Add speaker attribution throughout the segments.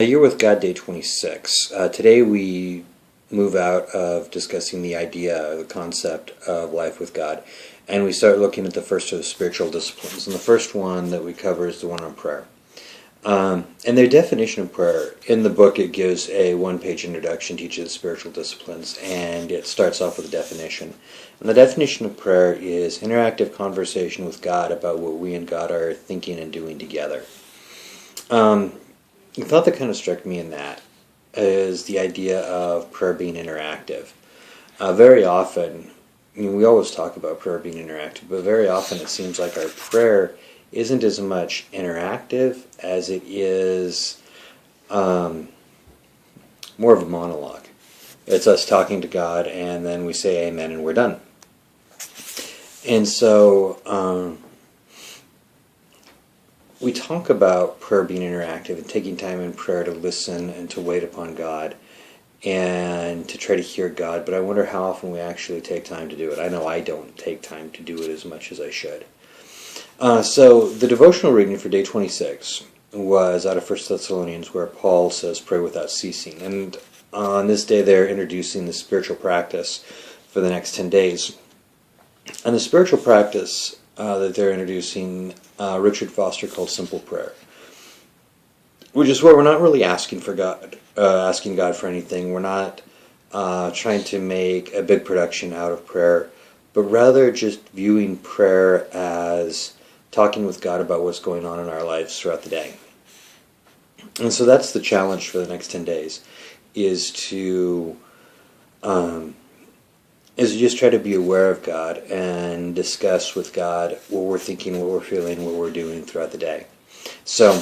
Speaker 1: You're with God, day 26. Today we move out of discussing the idea or the concept of life with God, and we start looking at the first of the spiritual disciplines. And the first one that we cover is the one on prayer. And their definition of prayer, in the book it gives a one-page introduction to each of the spiritual disciplines, and it starts off with a definition. And the definition of prayer is interactive conversation with God about what we and God are thinking and doing together. The thought that kind of struck me in that is the idea of prayer being interactive. Very often, we always talk about prayer being interactive, but very often it seems like our prayer isn't as much interactive as it is more of a monologue. It's us talking to God, and then we say amen and we're done. And so we talk about prayer being interactive and taking time in prayer to listen and to wait upon God and to try to hear God, but I wonder how often we actually take time to do it. I know I don't take time to do it as much as I should. So the devotional reading for day 26 was out of 1 Thessalonians, where Paul says, pray without ceasing. And on this day they're introducing the spiritual practice for the next 10 days. And the spiritual practice that they're introducing, Richard Foster called simple prayer, which is where we're not really asking God for anything. We're not trying to make a big production out of prayer, but rather just viewing prayer as talking with God about what's going on in our lives throughout the day. And so that's the challenge for the next 10 days, is to just try to be aware of God and discuss with God what we're thinking, what we're feeling, what we're doing throughout the day. So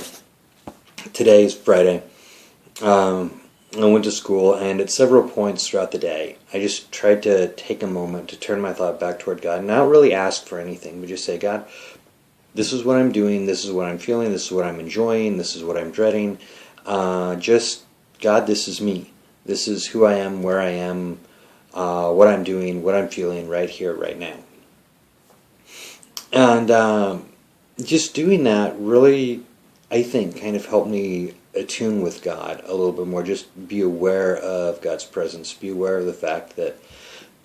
Speaker 1: today is Friday. I went to school, and at several points throughout the day, I just tried to take a moment to turn my thought back toward God and not really ask for anything, but just say, God, this is what I'm doing, this is what I'm feeling, this is what I'm enjoying, this is what I'm dreading. God, this is me. This is who I am, where I am, what I'm doing, what I'm feeling right here, right now. And just doing that really, I think, kind of helped me attune with God a little bit more. Just be aware of God's presence. Be aware of the fact that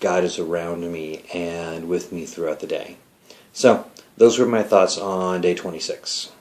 Speaker 1: God is around me and with me throughout the day. So, those were my thoughts on day 26.